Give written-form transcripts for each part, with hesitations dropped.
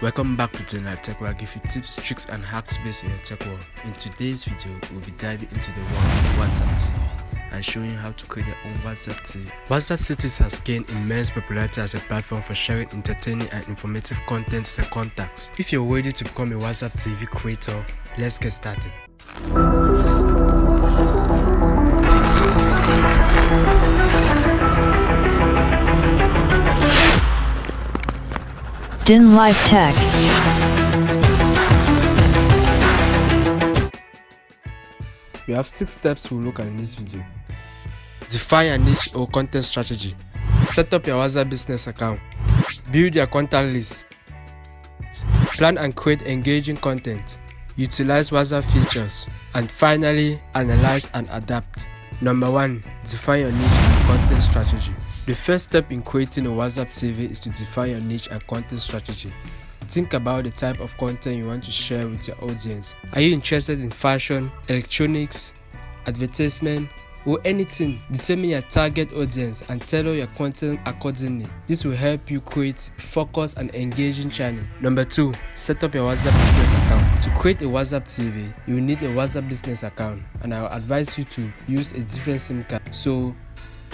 Welcome back to Din Life Tech, where I give you tips, tricks and hacks based on your tech world. In today's video, we'll be diving into the world of WhatsApp TV and showing you how to create your own WhatsApp TV. WhatsApp status has gained immense popularity as a platform for sharing entertaining and informative content to their contacts. If you're ready to become a WhatsApp TV creator, let's get started. Din Life Tech. We have 6 steps we'll look at in this video. Define a niche or content strategy. Set up your WhatsApp business account. Build your contact list. Plan and create engaging content. Utilize WhatsApp features. And finally, analyze and adapt. Number 1. Define your niche and content strategy. The first step in creating a WhatsApp TV is to define your niche and content strategy. Think about the type of content you want to share with your audience. Are you interested in fashion, electronics, advertisement, or anything? Determine your target audience and tailor your content accordingly. This will help you create a focused and engaging channel. Number 2. Set up your WhatsApp business account. To create a WhatsApp TV, you will need a WhatsApp business account, and I will advise you to use a different SIM card so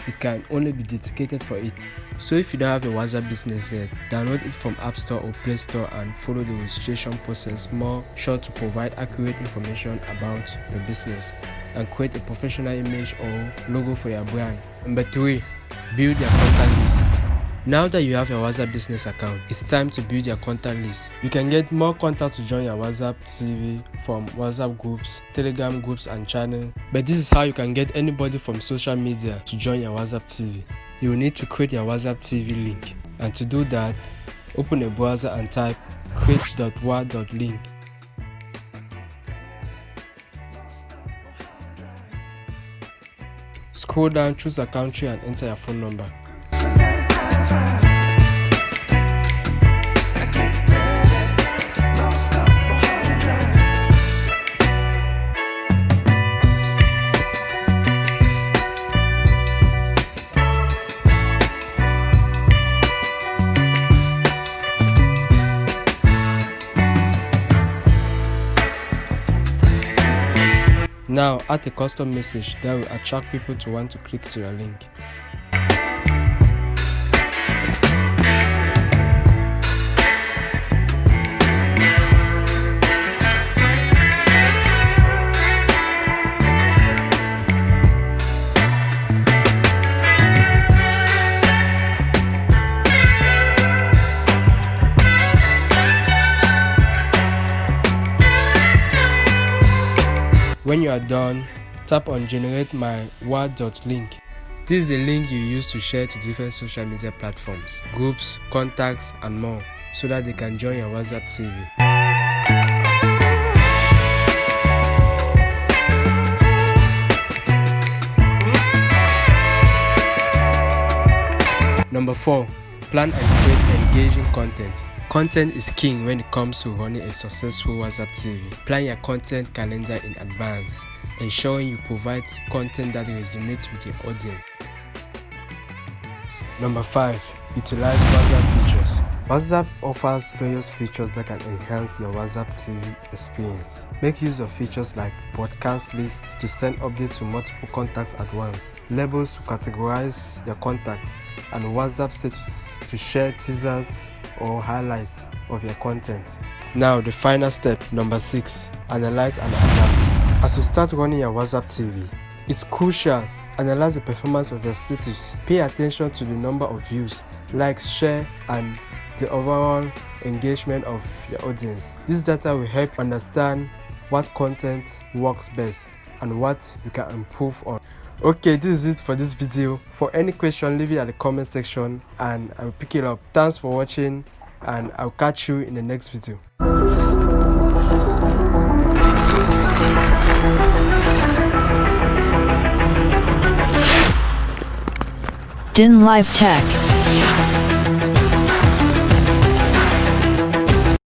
it can only be dedicated for it. So if you don't have a WhatsApp business yet, download it from App Store or Play Store and follow the registration process. More sure to provide accurate information about your business and create a professional image or logo for your brand. Number 3. Build your contact list. Now that you have your WhatsApp business account, it's time to build your contact list. You can get more contacts to join your WhatsApp TV from WhatsApp groups, Telegram groups and channels. But this is how you can get anybody from social media to join your WhatsApp TV. You will need to create your WhatsApp TV link. And to do that, open a browser and type create.wa.link. Scroll down, choose a country and enter your phone number. Now add a custom message that will attract people to want to click to your link. When you are done, tap on generate my wa.link. This is the link you use to share to different social media platforms, groups, contacts and more so that they can join your WhatsApp TV. Number 4. Plan and create engaging content. Content is king when it comes to running a successful WhatsApp TV. Plan your content calendar in advance, ensuring you provide content that resonates with your audience. Number 5. Utilize WhatsApp features. WhatsApp offers various features that can enhance your WhatsApp TV experience. Make use of features like broadcast lists to send updates to multiple contacts at once, labels to categorize your contacts, and WhatsApp status to share teasers or highlights of your content. Now the final step, number 6. Analyze and adapt. As you start running your WhatsApp TV, it's crucial. Analyze the performance of your status. Pay attention to the number of views, likes, share, and the overall engagement of your audience. This data will help understand what content works best and what you can improve on. Okay, this is it for this video. For any question, leave it at the comment section and I will pick it up. Thanks for watching and I'll catch you in the next video. Din Life Tech.